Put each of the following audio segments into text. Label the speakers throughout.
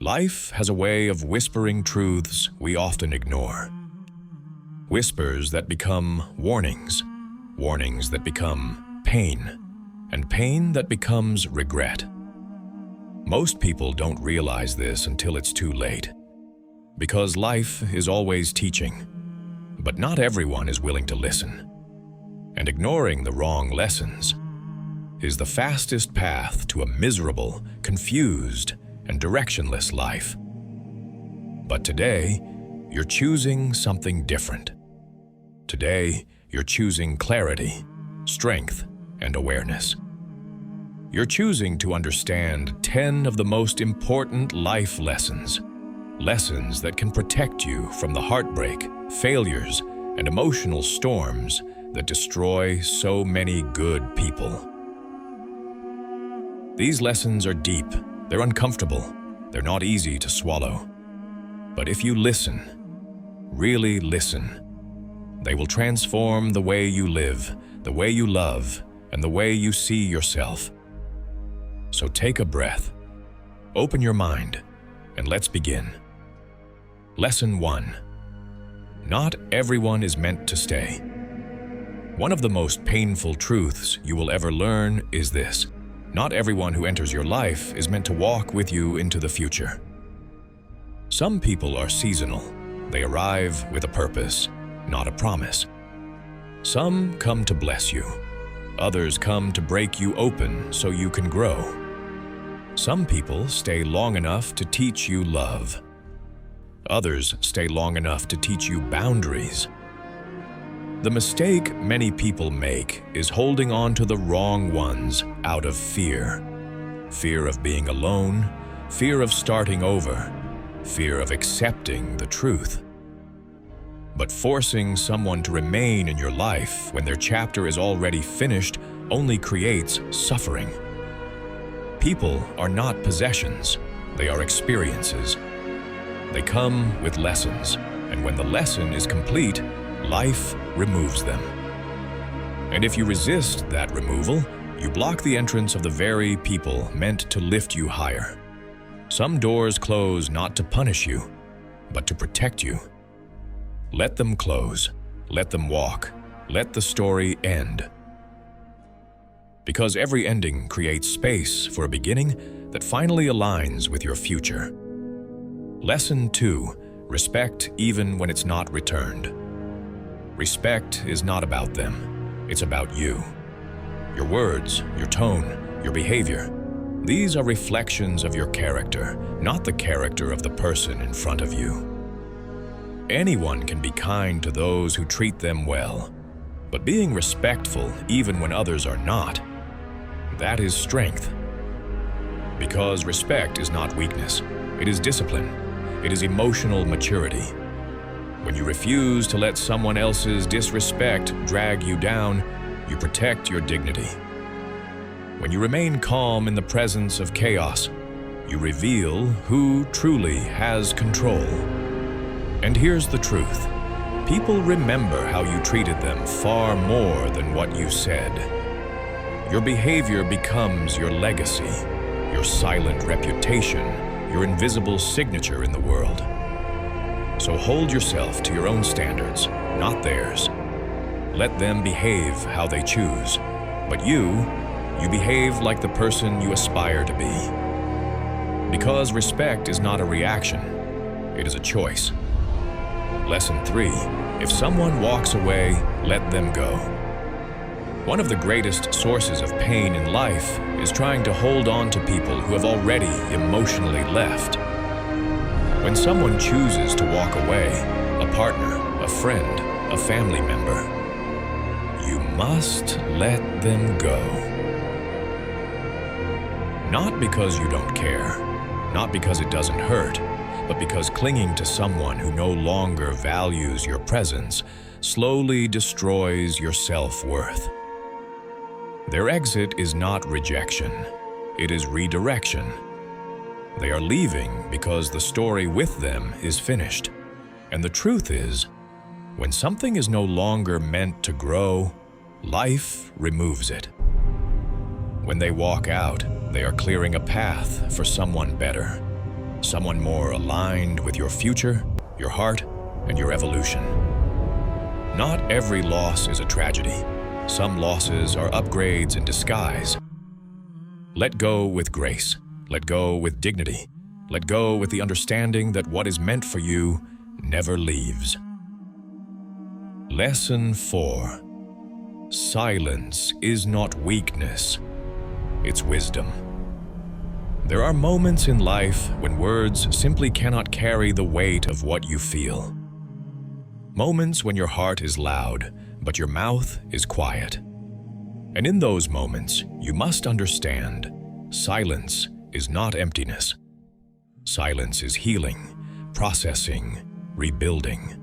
Speaker 1: Life has a way of whispering truths we often ignore. Whispers that become warnings, warnings that become pain, and pain that becomes regret. Most people don't realize this until it's too late. Because life is always teaching, but not everyone is willing to listen. And ignoring the wrong lessons is the fastest path to a miserable, confused, and directionless life. But today, you're choosing something different. Today, you're choosing clarity, strength, and awareness. You're choosing to understand 10 of the most important life lessons, lessons that can protect you from the heartbreak, failures, and emotional storms that destroy so many good people. These lessons are deep, they're uncomfortable, they're not easy to swallow. But if you listen, really listen, they will transform the way you live, the way you love, and the way you see yourself. So take a breath, open your mind, and let's begin. Lesson 1. Not everyone is meant to stay. One of the most painful truths you will ever learn is this: not everyone who enters your life is meant to walk with you into the future. Some people are seasonal. They arrive with a purpose, not a promise. Some come to bless you. Others come to break you open so you can grow. Some people stay long enough to teach you love. Others stay long enough to teach you boundaries. The mistake many people make is holding on to the wrong ones out of fear. Fear of being alone, fear of starting over, fear of accepting the truth. But forcing someone to remain in your life when their chapter is already finished only creates suffering. People are not possessions, they are experiences. They come with lessons, and when the lesson is complete, life removes them. And if you resist that removal, you block the entrance of the very people meant to lift you higher. Some doors close not to punish you, but to protect you. Let them close, let them walk, let the story end. Because every ending creates space for a beginning that finally aligns with your future. Lesson 2. Respect even when it's not returned. Respect is not about them, it's about you. Your words, your tone, your behavior. These are reflections of your character, not the character of the person in front of you. Anyone can be kind to those who treat them well, but being respectful even when others are not, that is strength. Because respect is not weakness, it is discipline, it is emotional maturity. When you refuse to let someone else's disrespect drag you down, you protect your dignity. When you remain calm in the presence of chaos, you reveal who truly has control. And here's the truth. People remember how you treated them far more than what you said. Your behavior becomes your legacy, your silent reputation, your invisible signature in the world. So hold yourself to your own standards, not theirs. Let them behave how they choose, but you behave like the person you aspire to be. Because respect is not a reaction, it is a choice. Lesson 3. If someone walks away, let them go. One of the greatest sources of pain in life is trying to hold on to people who have already emotionally left. When someone chooses to walk away, a partner, a friend, a family member, you must let them go. Not because you don't care, not because it doesn't hurt, but because clinging to someone who no longer values your presence slowly destroys your self-worth. Their exit is not rejection, it is redirection. They are leaving because the story with them is finished. And the truth is, when something is no longer meant to grow, life removes it. When they walk out, they are clearing a path for someone better. someone more aligned with your future, your heart, and your evolution. Not every loss is a tragedy. Some losses are upgrades in disguise. Let go with grace. Let go with dignity. Let go with the understanding that what is meant for you never leaves. Lesson 4. Silence is not weakness, it's wisdom. There are moments in life when words simply cannot carry the weight of what you feel. Moments when your heart is loud, but your mouth is quiet. And in those moments, you must understand, silence is not emptiness. Silence is healing, processing, rebuilding.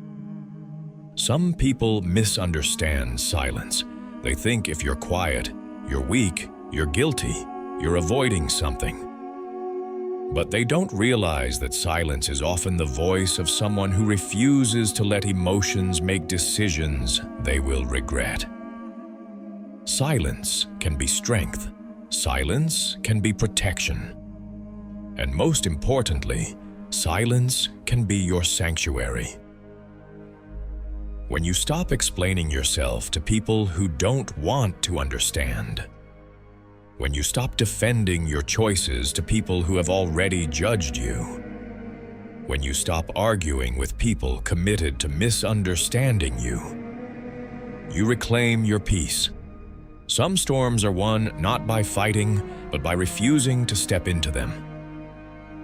Speaker 1: Some people misunderstand silence. They think if you're quiet, you're weak, you're guilty, you're avoiding something. But they don't realize that silence is often the voice of someone who refuses to let emotions make decisions they will regret. Silence can be strength. Silence can be protection. And most importantly, silence can be your sanctuary. When you stop explaining yourself to people who don't want to understand, when you stop defending your choices to people who have already judged you, when you stop arguing with people committed to misunderstanding you, you reclaim your peace. Some storms are won not by fighting, but by refusing to step into them.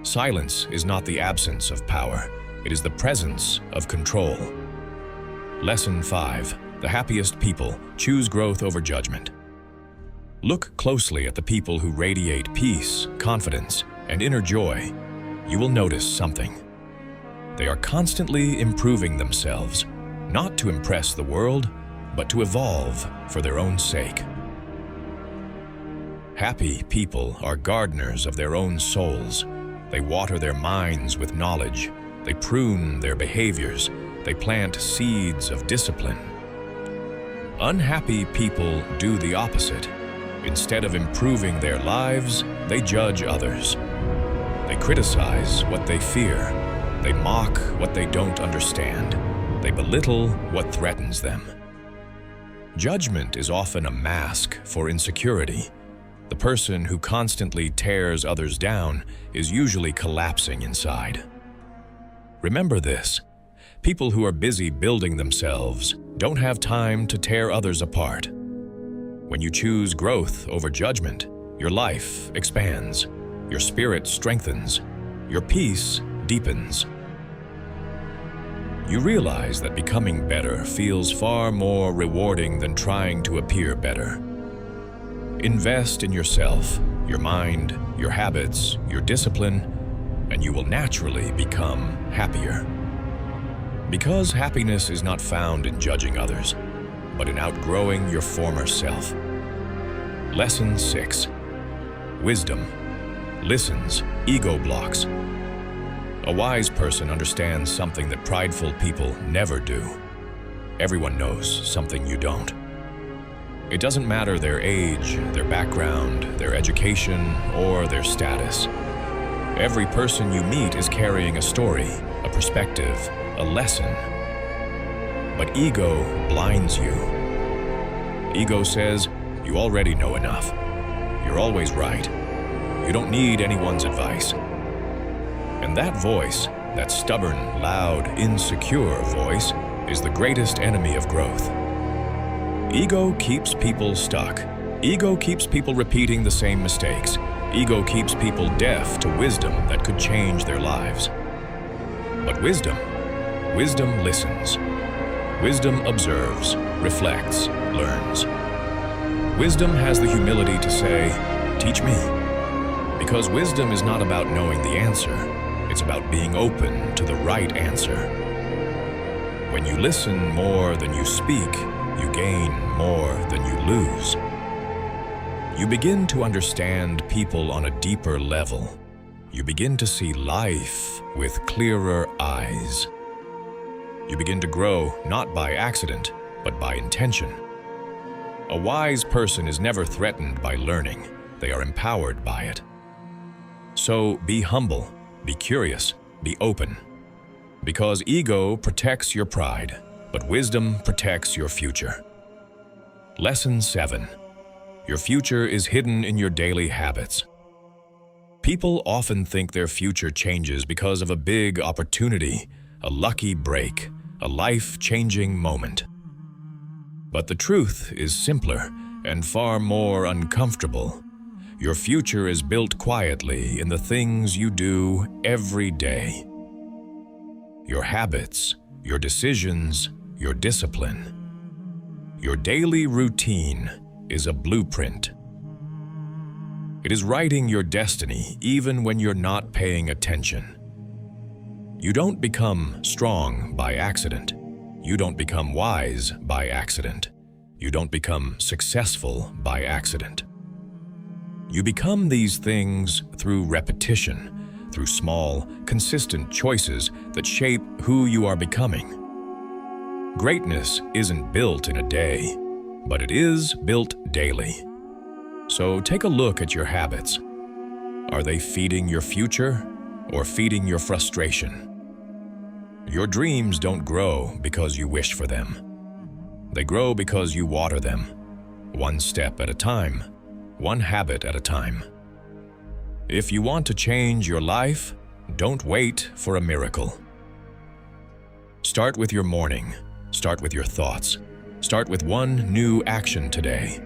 Speaker 1: Silence is not the absence of power, it is the presence of control. Lesson 5. The happiest people choose growth over judgment. Look closely at the people who radiate peace, confidence, and inner joy. You will notice something. They are constantly improving themselves, not to impress the world, but to evolve for their own sake. Happy people are gardeners of their own souls. They water their minds with knowledge. They prune their behaviors. They plant seeds of discipline. Unhappy people do the opposite. Instead of improving their lives, they judge others. They criticize what they fear. They mock what they don't understand. They belittle what threatens them. Judgment is often a mask for insecurity. The person who constantly tears others down is usually collapsing inside. Remember this. People who are busy building themselves don't have time to tear others apart. When you choose growth over judgment, your life expands, your spirit strengthens, your peace deepens. You realize that becoming better feels far more rewarding than trying to appear better. Invest in yourself, your mind, your habits, your discipline, and you will naturally become happier. Because happiness is not found in judging others, but in outgrowing your former self. Lesson 6. Wisdom listens, ego blocks. A wise person understands something that prideful people never do. Everyone knows something you don't. It doesn't matter their age, their background, their education, or their status. Every person you meet is carrying a story, a perspective, a lesson. But ego blinds you. Ego says, you already know enough. You're always right. You don't need anyone's advice. And that voice, that stubborn, loud, insecure voice, is the greatest enemy of growth. Ego keeps people stuck. Ego keeps people repeating the same mistakes. Ego keeps people deaf to wisdom that could change their lives. But wisdom listens. Wisdom observes, reflects, learns. Wisdom has the humility to say, teach me. Because wisdom is not about knowing the answer, it's about being open to the right answer. When you listen more than you speak, you gain more than you lose. You begin to understand people on a deeper level. You begin to see life with clearer eyes. You begin to grow not by accident, but by intention. A wise person is never threatened by learning. They are empowered by it. So be humble, be curious, be open. Because ego protects your pride, but wisdom protects your future. Lesson 7. Your future is hidden in your daily habits. People often think their future changes because of a big opportunity, a lucky break, a life-changing moment. But the truth is simpler and far more uncomfortable. Your future is built quietly in the things you do every day. Your habits, your decisions, your discipline. Your daily routine is a blueprint. It is writing your destiny even when you're not paying attention. You don't become strong by accident. You don't become wise by accident. You don't become successful by accident. You become these things through repetition, through small, consistent choices that shape who you are becoming. Greatness isn't built in a day, but it is built daily. So take a look at your habits. Are they feeding your future or feeding your frustration? Your dreams don't grow because you wish for them. They grow because you water them, one step at a time, one habit at a time. If you want to change your life, don't wait for a miracle. Start with your morning. Start with your thoughts. Start with one new action today.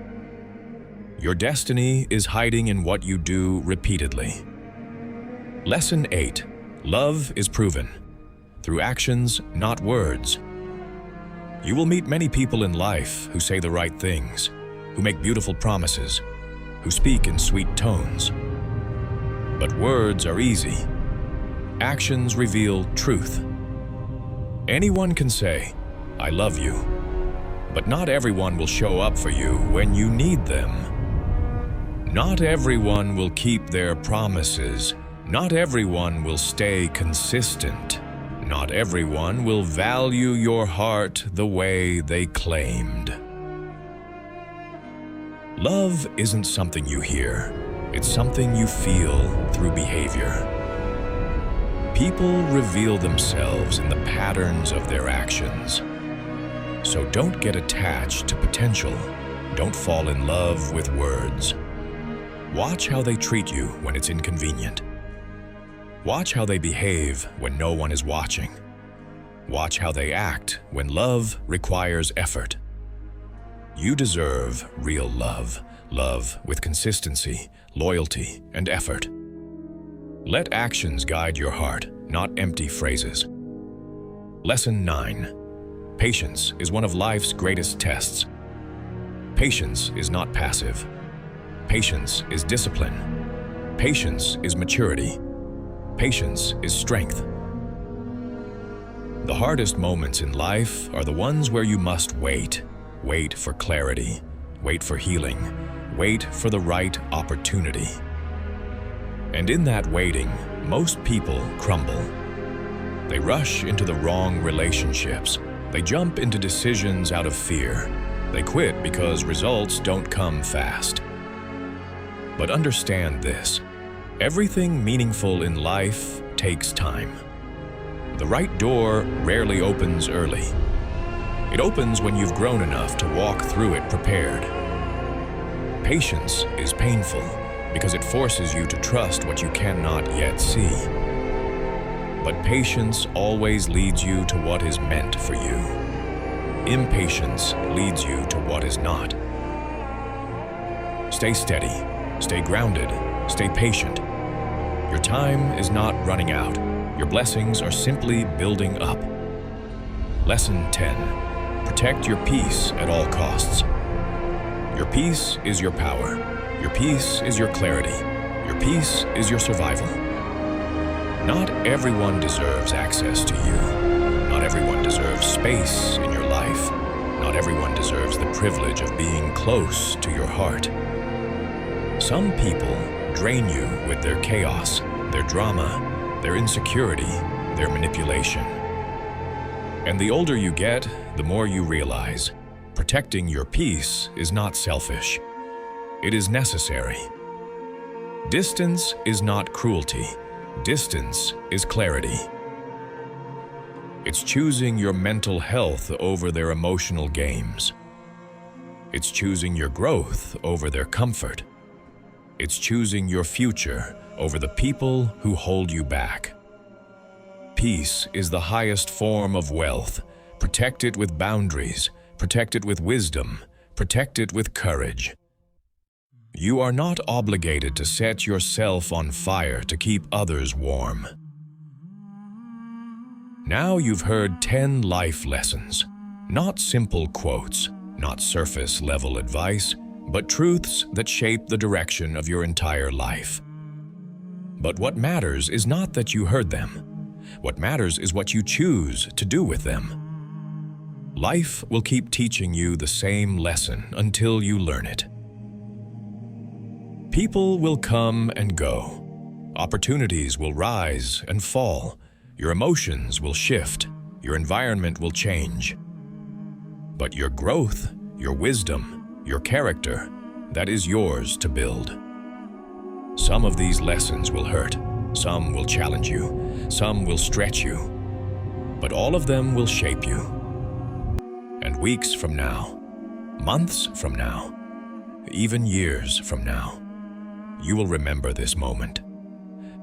Speaker 1: Your destiny is hiding in what you do repeatedly. Lesson 8. Love is proven. Through actions, not words. You will meet many people in life who say the right things, who make beautiful promises, who speak in sweet tones. But words are easy. Actions reveal truth. Anyone can say, "I love you," but not everyone will show up for you when you need them. Not everyone will keep their promises. Not everyone will stay consistent. Not everyone will value your heart the way they claimed. Love isn't something you hear. It's something you feel through behavior. People reveal themselves in the patterns of their actions. So don't get attached to potential. Don't fall in love with words. Watch how they treat you when it's inconvenient. Watch how they behave when no one is watching. Watch how they act when love requires effort. You deserve real love, love with consistency, loyalty, and effort. Let actions guide your heart, not empty phrases. Lesson 9. Patience is one of life's greatest tests. Patience is not passive. Patience is discipline. Patience is maturity. Patience is strength. The hardest moments in life are the ones where you must wait. Wait for clarity. Wait for healing. Wait for the right opportunity. And in that waiting, most people crumble. They rush into the wrong relationships. They jump into decisions out of fear. They quit because results don't come fast. But understand this. Everything meaningful in life takes time. The right door rarely opens early. It opens when you've grown enough to walk through it prepared. Patience is painful because it forces you to trust what you cannot yet see. But patience always leads you to what is meant for you. Impatience leads you to what is not. Stay steady, stay grounded, stay patient. Your time is not running out. Your blessings are simply building up. Lesson 10. Protect your peace at all costs. Your peace is your power. Your peace is your clarity. Your peace is your survival. Not everyone deserves access to you. Not everyone deserves space in your life. Not everyone deserves the privilege of being close to your heart. Some people drain you with their chaos, their drama, their insecurity, their manipulation. And the older you get, the more you realize, protecting your peace is not selfish. It is necessary. Distance is not cruelty. Distance is clarity. It's choosing your mental health over their emotional games. It's choosing your growth over their comfort. It's choosing your future over the people who hold you back. Peace is the highest form of wealth. Protect it with boundaries, protect it with wisdom, protect it with courage. You are not obligated to set yourself on fire to keep others warm. Now you've heard 10 life lessons, not simple quotes, not surface-level advice, but truths that shape the direction of your entire life. But what matters is not that you heard them. What matters is what you choose to do with them. Life will keep teaching you the same lesson until you learn it. People will come and go. Opportunities will rise and fall. Your emotions will shift. Your environment will change. But your growth, your wisdom, your character, that is yours to build. Some of these lessons will hurt. Some will challenge you. Some will stretch you. But all of them will shape you. And weeks from now, months from now, even years from now, you will remember this moment,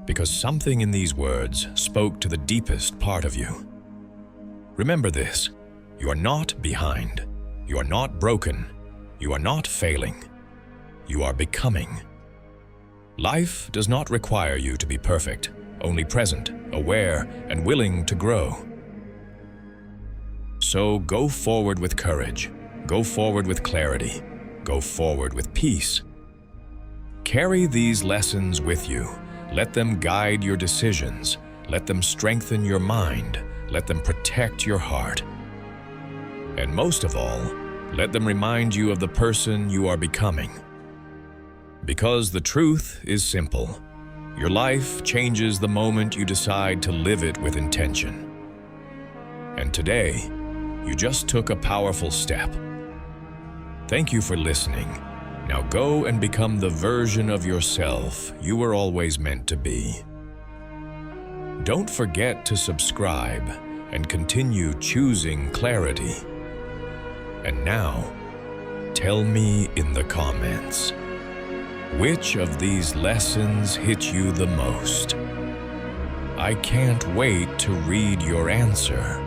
Speaker 1: because something in these words spoke to the deepest part of you. Remember this: you are not behind, you are not broken, you are not failing, you are becoming. Life does not require you to be perfect, only present, aware, and willing to grow. So go forward with courage, go forward with clarity, go forward with peace. Carry these lessons with you. Let them guide your decisions. Let them strengthen your mind. Let them protect your heart. And most of all, let them remind you of the person you are becoming. Because the truth is simple. Your life changes the moment you decide to live it with intention. And today, you just took a powerful step. Thank you for listening. Now go and become the version of yourself you were always meant to be. Don't forget to subscribe and continue choosing clarity. And now, tell me in the comments, which of these lessons hit you the most? I can't wait to read your answer.